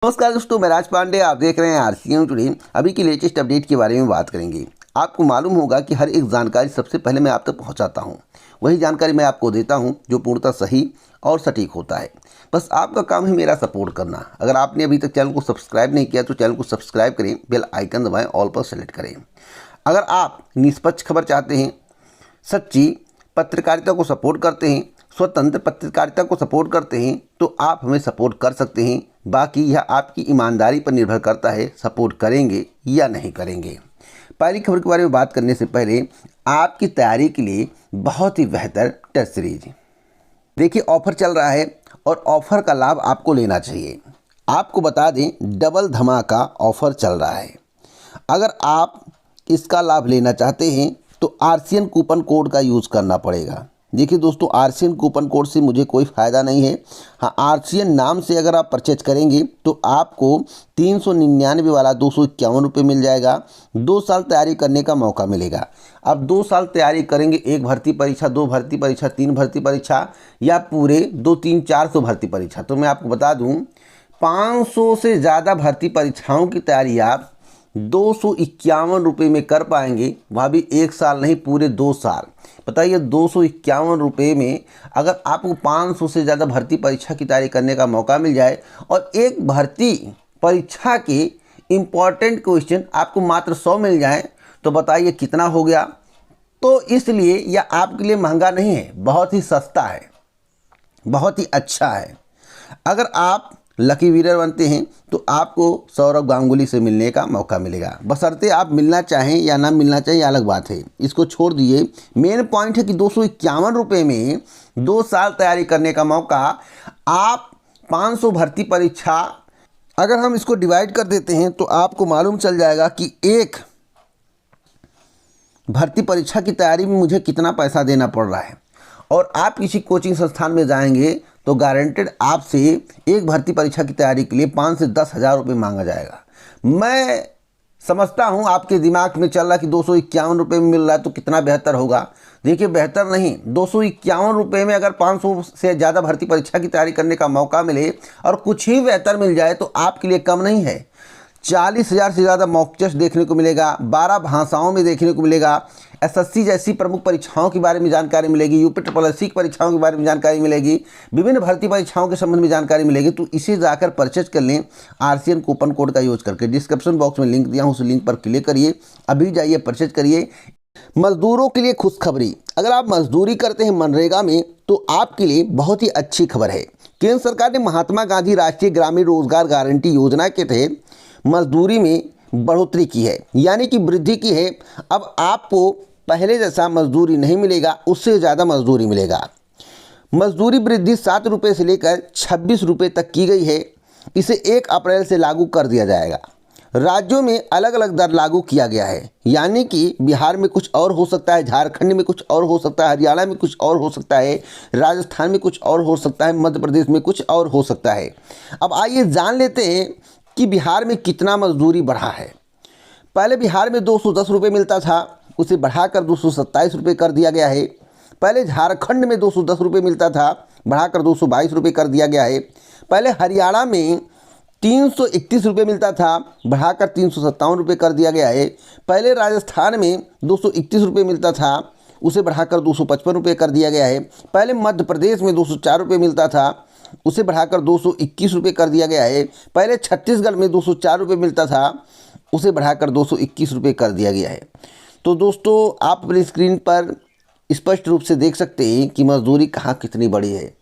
नमस्कार दोस्तों, मैं राज पांडे। आप देख रहे हैं आरसीएम टुडे। अभी की लेटेस्ट अपडेट के बारे में बात करेंगे। आपको मालूम होगा कि हर एक जानकारी सबसे पहले मैं आप तक पहुंचाता हूं। वही जानकारी मैं आपको देता हूं जो पूर्णतः सही और सटीक होता है। बस आपका काम है मेरा सपोर्ट करना। अगर आपने अभी तक चैनल को सब्सक्राइब नहीं किया तो चैनल को सब्सक्राइब करें, बेल आइकन दबाएँ, ऑल पर सेलेक्ट करें। अगर आप निष्पक्ष खबर चाहते हैं, सच्ची पत्रकारिता को सपोर्ट करते हैं, स्वतंत्र पत्रकारिता को सपोर्ट करते हैं, तो आप हमें सपोर्ट कर सकते हैं। बाकी यह आपकी ईमानदारी पर निर्भर करता है, सपोर्ट करेंगे या नहीं करेंगे। पहली खबर के बारे में बात करने से पहले आपकी तैयारी के लिए बहुत ही बेहतर टेस्ट सीरीज देखिए, ऑफर चल रहा है और ऑफर का लाभ आपको लेना चाहिए। आपको बता दें, डबल धमाका ऑफर चल रहा है। अगर आप इसका लाभ लेना चाहते हैं तो आरसीएन कूपन कोड का यूज़ करना पड़ेगा। देखिए दोस्तों, आरसीएन कूपन कोड से मुझे कोई फ़ायदा नहीं है। हाँ, आरसीएन नाम से अगर आप परचेज करेंगे तो आपको 399 वाला 251 रुपये मिल जाएगा। 2 साल तैयारी करने का मौका मिलेगा। अब 2 साल तैयारी करेंगे, 1 भर्ती परीक्षा, 2 भर्ती परीक्षा, 3 भर्ती परीक्षा या पूरे 2, 3, 400 भर्ती परीक्षा, तो मैं आपको बता दूँ 500 से ज़्यादा भर्ती परीक्षाओं की तैयारी आप 251 रुपये में कर पाएंगे। वह भी 1 साल नहीं, पूरे 2 साल। बताइए, 251 रुपये में अगर आपको 500 से ज़्यादा भर्ती परीक्षा की तैयारी करने का मौका मिल जाए और एक भर्ती परीक्षा के इम्पॉर्टेंट क्वेश्चन आपको मात्र 100 मिल जाए, तो बताइए कितना हो गया। तो इसलिए यह आपके लिए महंगा नहीं है, बहुत ही सस्ता है, बहुत ही अच्छा है। अगर आप लकी विनर बनते हैं तो आपको सौरव गांगुली से मिलने का मौका मिलेगा। बशर्ते आप मिलना चाहें या ना मिलना चाहें, यह अलग बात है, इसको छोड़ दिए। मेन पॉइंट है कि 251 रुपये में 2 साल तैयारी करने का मौका। आप 500 भर्ती परीक्षा अगर हम इसको डिवाइड कर देते हैं तो आपको मालूम चल जाएगा कि एक भर्ती परीक्षा की तैयारी में मुझे कितना पैसा देना पड़ रहा है। और आप किसी कोचिंग संस्थान में जाएंगे तो गारंटेड आपसे एक भर्ती परीक्षा की तैयारी के लिए 5 से 10 हज़ार रुपये मांगा जाएगा। मैं समझता हूं आपके दिमाग में चल रहा कि 251 रुपये में मिल रहा है तो कितना बेहतर होगा। देखिए, बेहतर नहीं, 251 रुपये में अगर 500 से ज़्यादा भर्ती परीक्षा की तैयारी करने का मौका मिले और कुछ ही बेहतर मिल जाए तो आपके लिए कम नहीं है। 40,000 से ज़्यादा मॉक टेस्ट देखने को मिलेगा, 12 भाषाओं में देखने को मिलेगा, एसएससी जैसी प्रमुख परीक्षाओं के बारे में जानकारी मिलेगी, यूपी ट्रिपल की परीक्षाओं के बारे में जानकारी मिलेगी, विभिन्न भर्ती परीक्षाओं के संबंध में जानकारी मिलेगी। तो इसे जाकर परचेज कर लें आरसीएन कूपन कोड का यूज करके। डिस्क्रिप्शन बॉक्स में लिंक दिया हूँ, उस लिंक पर क्लिक करिए, अभी जाइए परचेज करिए। मजदूरों के लिए खुशखबरी। अगर आप मजदूरी करते हैं मनरेगा में तो आपके लिए बहुत ही अच्छी खबर है। केंद्र सरकार ने महात्मा गांधी राष्ट्रीय ग्रामीण रोजगार गारंटी योजना के तहत मजदूरी में बढ़ोतरी की है, यानी कि वृद्धि की है। अब आपको पहले जैसा मजदूरी नहीं मिलेगा, उससे ज़्यादा मजदूरी मिलेगा। मजदूरी वृद्धि 7 रुपये से लेकर 26 रुपये तक की गई है। इसे 1 अप्रैल से लागू कर दिया जाएगा। राज्यों में अलग अलग दर लागू किया गया है, यानी कि बिहार में कुछ और हो सकता है, झारखंड में कुछ और हो सकता है, हरियाणा में कुछ और हो सकता है, राजस्थान में कुछ और हो सकता है, मध्य प्रदेश में कुछ और हो सकता है। अब आइए जान लेते हैं कि बिहार में कितना मजदूरी बढ़ा है। पहले बिहार में 210 रुपये मिलता था, उसे बढ़ाकर 227 रुपये कर दिया गया है। पहले झारखंड में 210 रुपये मिलता था, बढ़ाकर 222 रुपये कर दिया गया है। पहले हरियाणा में 331 रुपये मिलता था, बढ़ाकर 357 रुपये कर दिया गया है। पहले राजस्थान में 231 रुपये मिलता था, उसे बढ़ाकर 255 रुपये कर दिया गया है। पहले मध्य प्रदेश में 204 रुपये मिलता था, उसे बढ़ाकर 221 रुपये कर दिया गया है। पहले छत्तीसगढ़ में 204 रुपये मिलता था, उसे बढ़ाकर 221 रुपये कर दिया गया है। तो दोस्तों, आप अपनी स्क्रीन पर स्पष्ट रूप से देख सकते हैं कि मजदूरी कहाँ कितनी बड़ी है।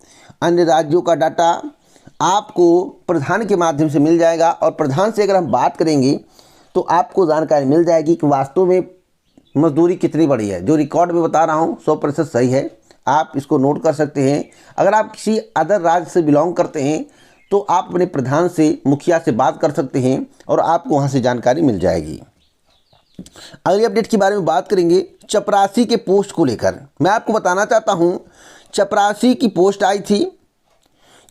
अन्य राज्यों का डाटा आपको प्रधान के माध्यम से मिल जाएगा और प्रधान से अगर हम बात करेंगे तो आपको जानकारी मिल जाएगी कि वास्तव में मजदूरी कितनी बड़ी है। जो रिकॉर्ड में बता रहा हूँ 100% सही है, आप इसको नोट कर सकते हैं। अगर आप किसी अदर राज्य से बिलोंग करते हैं तो आप अपने प्रधान से, मुखिया से बात कर सकते हैं और आपको वहाँ से जानकारी मिल जाएगी। अगली अपडेट के बारे में बात करेंगे चपरासी के पोस्ट को लेकर। मैं आपको बताना चाहता हूं, चपरासी की पोस्ट आई थी,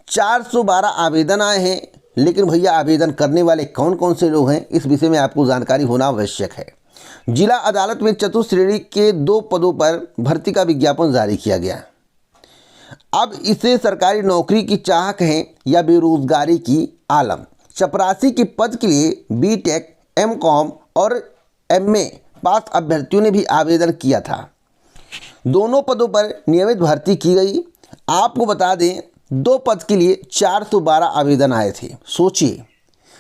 412 आवेदन आए हैं। लेकिन भैया, आवेदन करने वाले कौन कौन से लोग हैं, इस विषय में आपको जानकारी होना आवश्यक है। जिला अदालत में चतुर्थ श्रेणी के 2 पदों पर भर्ती का विज्ञापन जारी किया गया। अब इसे सरकारी नौकरी की चाहक है या बेरोजगारी की आलम, चपरासी के पद के लिए बीटेक, एमकॉम और एमए पास अभ्यर्थियों ने भी आवेदन किया था। दोनों पदों पर नियमित भर्ती की गई। आपको बता दें 2 पद के लिए 412 आवेदन आए थे। सोचिए,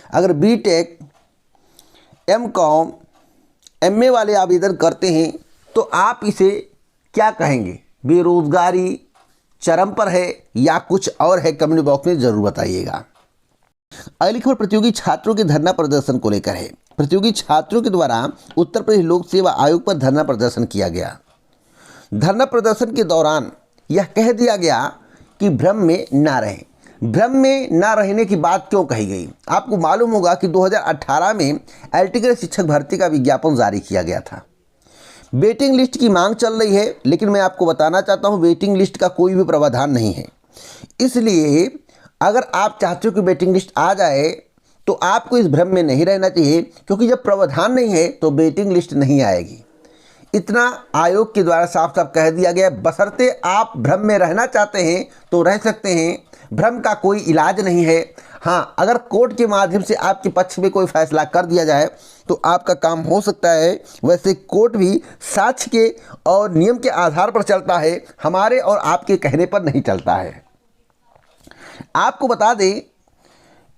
अगर बीटेक, एमकॉम, एमए वाले आवेदन करते हैं तो आप इसे क्या कहेंगे? बेरोजगारी चरम पर है या कुछ और है? कमेंट बॉक्स में ज़रूर बताइएगा। अगली खबर प्रतियोगी छात्रों के धरना प्रदर्शन को लेकर है। प्रतियोगी छात्रों के द्वारा उत्तर प्रदेश लोक सेवा आयोग पर धरना प्रदर्शन किया गया। धरना प्रदर्शन के दौरान यह कह दिया गया कि भ्रम में ना रहें। भ्रम में ना रहने की बात क्यों कही गई? आपको मालूम होगा कि 2018 में एल टी ग्रेड शिक्षक भर्ती का विज्ञापन जारी किया गया था। वेटिंग लिस्ट की मांग चल रही है, लेकिन मैं आपको बताना चाहता हूं वेटिंग लिस्ट का कोई भी प्रावधान नहीं है। इसलिए अगर आप चाहते हो कि वेटिंग लिस्ट आ जाए तो आपको इस भ्रम में नहीं रहना चाहिए, क्योंकि जब प्रावधान नहीं है तो वेटिंग लिस्ट नहीं आएगी। इतना आयोग के द्वारा साफ साफ कह दिया गया। बशर्ते आप भ्रम में रहना चाहते हैं तो रह सकते हैं, भ्रम का कोई इलाज नहीं है। हाँ, अगर कोर्ट के माध्यम से आपके पक्ष में कोई फैसला कर दिया जाए तो आपका काम हो सकता है। वैसे कोर्ट भी साक्ष्य के और नियम के आधार पर चलता है, हमारे और आपके कहने पर नहीं चलता है। आपको बता दें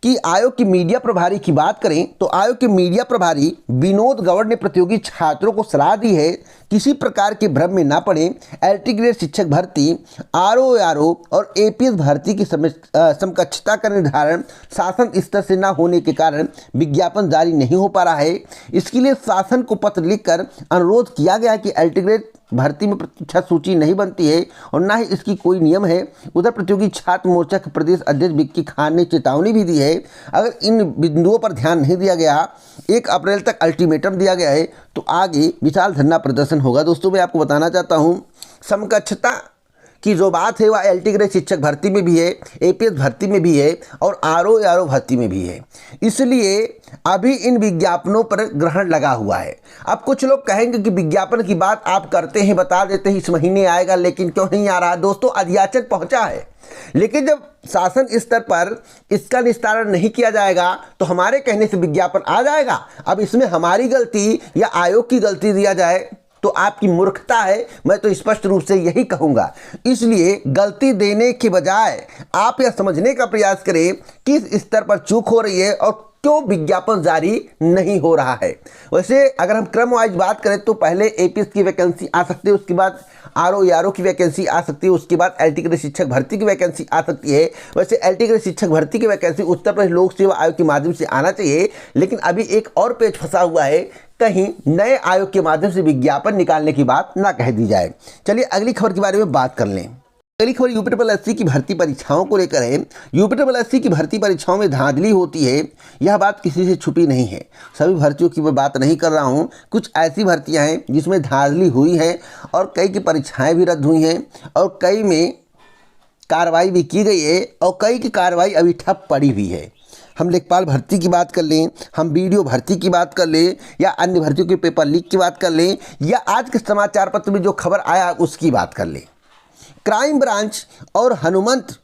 कि आयोग की मीडिया प्रभारी की बात करें तो आयोग के मीडिया प्रभारी विनोद गौड़ ने प्रतियोगी छात्रों को सलाह दी है किसी प्रकार के भ्रम में ना पड़े। एलटी ग्रेड शिक्षक भर्ती, आरओ और एपीएस भर्ती की समकक्षता का निर्धारण शासन स्तर से ना होने के कारण विज्ञापन जारी नहीं हो पा रहा है। इसके लिए शासन को पत्र लिखकर अनुरोध किया गया कि एलटी ग्रेड भर्ती में प्रतीक्षा सूची नहीं बनती है और ना ही इसकी कोई नियम है। उधर प्रतियोगी छात्र मोर्चा के प्रदेश अध्यक्ष विक्की खान ने चेतावनी भी दी है, अगर इन बिंदुओं पर ध्यान नहीं दिया गया, 1 अप्रैल तक अल्टीमेटम दिया गया है तो आगे विशाल धरना प्रदर्शन होगा। दोस्तों, मैं आपको बताना चाहता हूं समकक्षता की जो बात है वह एलटी ग्रेड शिक्षक भर्ती में भी है, एपीएस भर्ती में भी है और आरओ भर्ती में भी है। इसलिए अभी इन विज्ञापनों पर ग्रहण लगा हुआ है। अब कुछ लोग कहेंगे कि विज्ञापन की बात आप करते हैं, बता देते हैं इस महीने आएगा, लेकिन क्यों नहीं आ रहा? दोस्तों, अध्याचन पहुंचा है, लेकिन जब शासन स्तर पर इसका निस्तारण नहीं किया जाएगा तो हमारे कहने से विज्ञापन आ जाएगा। अब इसमें हमारी गलती या आयोग की गलती दिया जाए तो आपकी मूर्खता है, मैं तो स्पष्ट रूप से यही कहूंगा। इसलिए गलती देने के बजाय आप यह समझने का प्रयास करें किस स्तर पर चूक हो रही है और क्यों विज्ञापन जारी नहीं हो रहा है। वैसे अगर हम क्रम वाइज बात करें तो पहले एपीएस की वैकेंसी आ सकती है, उसके बाद आरओ की वैकेंसी आ सकती है, उसके बाद एलटी ग्रेड शिक्षक भर्ती की वैकेंसी आ सकती है। वैसे एलटी ग्रेड शिक्षक भर्ती की वैकेंसी उत्तर प्रदेश लोक सेवा आयोग के माध्यम से आना चाहिए, लेकिन अभी एक और पेच फंसा हुआ है, कहीं नए आयोग के माध्यम से विज्ञापन निकालने की बात ना कह दी जाए। चलिए अगली खबर के बारे में बात कर लें। अगली खबर यूपीएससी की भर्ती परीक्षाओं को लेकर है। यूपीएससी की भर्ती परीक्षाओं में धांधली होती है, यह बात किसी से छुपी नहीं है। सभी भर्तियों की मैं बात नहीं कर रहा हूं, कुछ ऐसी भर्तियां हैं जिसमें धांधली हुई है और कई की परीक्षाएं भी रद्द हुई हैं और कई में कार्रवाई भी की गई है और कई की कार्रवाई अभी ठप पड़ी हुई है। हम लेखपाल भर्ती की बात कर लें, हम वीडियो भर्ती की बात कर लें या अन्य भर्तियों के पेपर लीक की बात कर लें या आज के समाचार पत्र में जो खबर आया उसकी बात कर लें। क्राइम ब्रांच और हनुमंत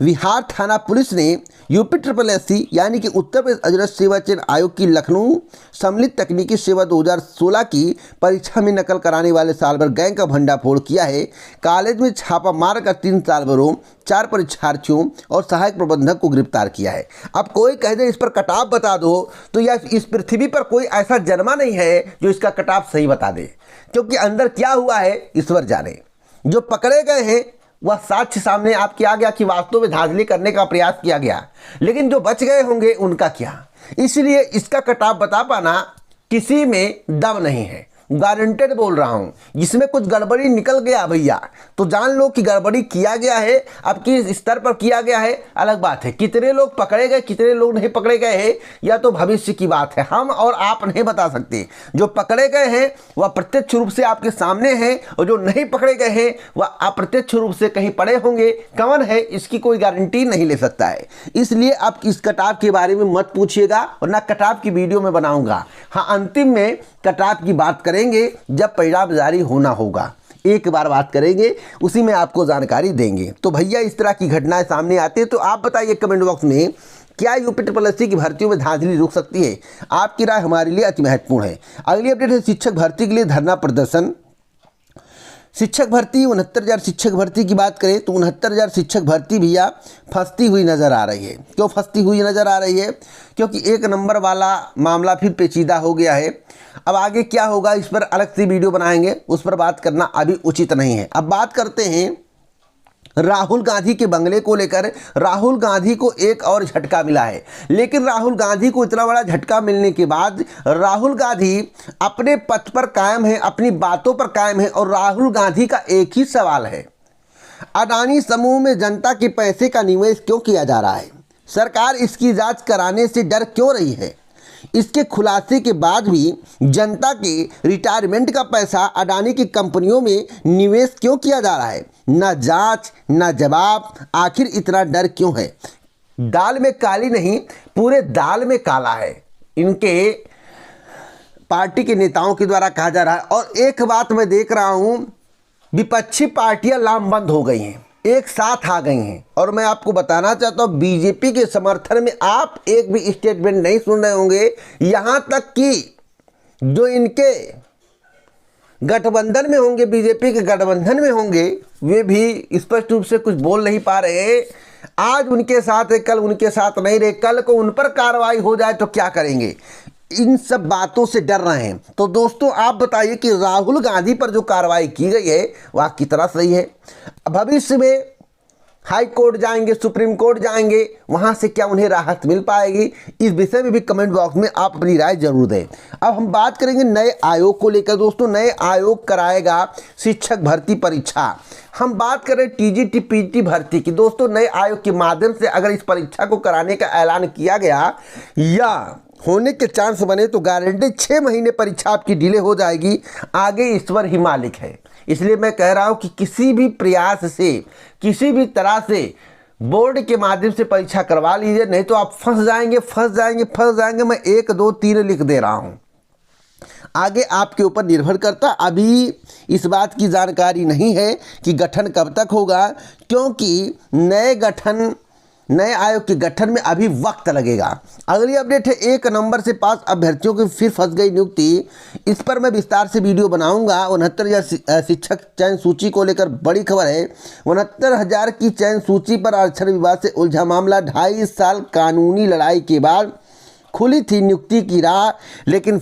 विहार थाना पुलिस ने यूपीएससी यानी कि उत्तर प्रदेश अधीनस्थ सेवा चयन आयोग की लखनऊ सम्मिलित तकनीकी सेवा 2016 की परीक्षा में नकल कराने वाले साल भर गैंग का भंडाफोड़ किया है। कॉलेज में छापा मारकर 3 साल भरों 4 परीक्षार्थियों और सहायक प्रबंधक को गिरफ्तार किया है। अब कोई कह दे इस पर कटाव बता दो तो यह इस पृथ्वी पर कोई ऐसा जन्मा नहीं है जो इसका कटाव सही बता दे, क्योंकि अंदर क्या हुआ है ईश्वर जाने। जो पकड़े गए हैं वह साक्ष्य सामने आपके आ गया कि वास्तव में धांधली करने का प्रयास किया गया, लेकिन जो बच गए होंगे उनका क्या? इसलिए इसका कटाव बता पाना किसी में दम नहीं है, गारंटेड बोल रहा हूं। जिसमें कुछ गड़बड़ी निकल गया भैया तो जान लो कि गड़बड़ी किया गया है। अब किस स्तर पर किया गया है अलग बात है, कितने लोग पकड़े गए कितने लोग नहीं पकड़े गए हैं या तो भविष्य की बात है, हम और आप नहीं बता सकते। जो पकड़े गए हैं वह प्रत्यक्ष रूप से आपके सामने हैं और जो नहीं पकड़े गए हैं वह अप्रत्यक्ष रूप से कहीं पड़े होंगे। कौन है इसकी कोई गारंटी नहीं ले सकता है। इसलिए आप इस कटाव के बारे में मत पूछिएगा वरना कटाव की वीडियो में बनाऊंगा। हाँ, अंतिम में कटाव की बात करेंगे जब परिणाम जारी होना होगा, एक बार बात करेंगे उसी में आपको जानकारी देंगे। तो भैया इस तरह की घटनाएं सामने आती है तो आप बताइए कमेंट बॉक्स में क्या UPSSC की भर्तियों में धांधली रुक सकती है? आपकी राय हमारे लिए अति महत्वपूर्ण है। अगली अपडेट है शिक्षक भर्ती के लिए धरना प्रदर्शन। शिक्षक भर्ती 69,000 शिक्षक भर्ती की बात करें तो 69,000 शिक्षक भर्ती भैया फंसती हुई नज़र आ रही है। क्यों फंसती हुई नज़र आ रही है? क्योंकि एक नंबर वाला मामला फिर पेचीदा हो गया है। अब आगे क्या होगा इस पर अलग से वीडियो बनाएंगे, उस पर बात करना अभी उचित नहीं है। अब बात करते हैं राहुल गांधी के बंगले को लेकर। राहुल गांधी को एक और झटका मिला है, लेकिन राहुल गांधी को इतना बड़ा झटका मिलने के बाद राहुल गांधी अपने पथ पर कायम है, अपनी बातों पर कायम है। और राहुल गांधी का एक ही सवाल है, अडानी समूह में जनता के पैसे का निवेश क्यों किया जा रहा है? सरकार इसकी जांच कराने से डर क्यों रही है? इसके खुलासे के बाद भी जनता के रिटायरमेंट का पैसा अडानी की कंपनियों में निवेश क्यों किया जा रहा है? न जांच न जवाब, आखिर इतना डर क्यों है? दाल में काली नहीं, पूरे दाल में काला है, इनके पार्टी के नेताओं के द्वारा कहा जा रहा है। और एक बात मैं देख रहा हूं, विपक्षी पार्टियां लामबंद हो गई हैं, एक साथ आ गई हैं। और मैं आपको बताना चाहता हूं बीजेपी के समर्थन में आप एक भी स्टेटमेंट नहीं सुन रहे होंगे। यहां तक कि जो इनके गठबंधन में होंगे, बीजेपी के गठबंधन में होंगे, वे भी स्पष्ट रूप से कुछ बोल नहीं पा रहे। आज उनके साथ है, कल उनके साथ नहीं रहे, कल को उन पर कार्रवाई हो जाए तो क्या करेंगे? इन सब बातों से डर रहे हैं। तो दोस्तों आप बताइए कि राहुल गांधी पर जो कार्रवाई की गई है वह कितना सही है? भविष्य में हाई कोर्ट जाएंगे, सुप्रीम कोर्ट जाएंगे, वहां से क्या उन्हें राहत मिल पाएगी? इस विषय में भी कमेंट बॉक्स में आप अपनी राय जरूर दें। अब हम बात करेंगे नए आयोग को लेकर। दोस्तों नए आयोग कराएगा शिक्षक भर्ती परीक्षा। हम बात करें TGT PGT भर्ती की। दोस्तों नए आयोग के माध्यम से अगर इस परीक्षा को कराने का ऐलान किया गया या होने के चांस बने तो गारंटी 6 महीने परीक्षा आपकी डिले हो जाएगी। आगे ईश्वर ही मालिक है। इसलिए मैं कह रहा हूं कि किसी भी प्रयास से, किसी भी तरह से बोर्ड के माध्यम से परीक्षा करवा लीजिए, नहीं तो आप फंस जाएंगे। मैं 1 2 3 लिख दे रहा हूं। आगे आपके ऊपर निर्भर करता। अभी इस बात की जानकारी नहीं है कि गठन कब तक होगा, क्योंकि नए आयोग के गठन में अभी वक्त लगेगा। अगली अपडेट है 1 नंबर से पास अभ्यर्थियों की फिर फंस गई नियुक्ति। इस पर मैं विस्तार से वीडियो बनाऊंगा। 69,000 शिक्षक चयन सूची को लेकर बड़ी खबर है। 69,000 की चयन सूची पर आरक्षण विवाद से उलझा मामला। 2.5 साल कानूनी लड़ाई के बाद खुली थी नियुक्ति की राह, लेकिन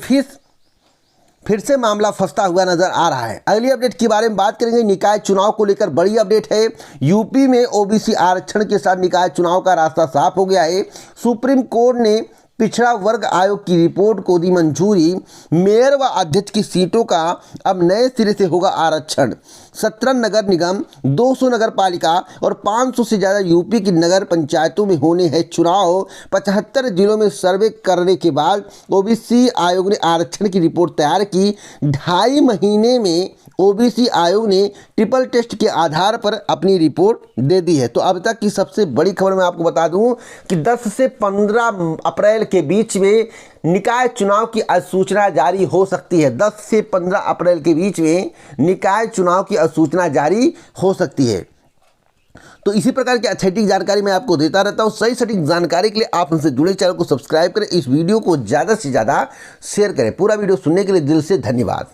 फिर से मामला फंसता हुआ नजर आ रहा है। अगली अपडेट के बारे में बात करेंगे। निकाय चुनाव को लेकर बड़ी अपडेट है। यूपी में OBC आरक्षण के साथ निकाय चुनाव का रास्ता साफ हो गया है। सुप्रीम कोर्ट ने पिछड़ा वर्ग आयोग की रिपोर्ट को दी मंजूरी। मेयर व अध्यक्ष की सीटों का अब नए सिरे से होगा आरक्षण। 17 नगर निगम, 200 नगर पालिका और 500 से ज़्यादा यूपी की नगर पंचायतों में होने हैं चुनाव। 75 जिलों में सर्वे करने के बाद OBC आयोग ने आरक्षण की रिपोर्ट तैयार की। 2.5 महीने में OBC आयोग ने ट्रिपल टेस्ट के आधार पर अपनी रिपोर्ट दे दी है। तो अब तक की सबसे बड़ी खबर मैं आपको बता दूं कि 10 से 15 अप्रैल के बीच में निकाय चुनाव की अधिसूचना जारी हो सकती है। 10 से 15 अप्रैल के बीच में निकाय चुनाव की अधिसूचना जारी हो सकती है। तो इसी प्रकार की सटीक जानकारी मैं आपको देता रहता हूँ। सही सटीक जानकारी के लिए आप हमसे जुड़े, चैनल को सब्सक्राइब करें, इस वीडियो को ज़्यादा से ज़्यादा शेयर करें। पूरा वीडियो सुनने के लिए दिल से धन्यवाद।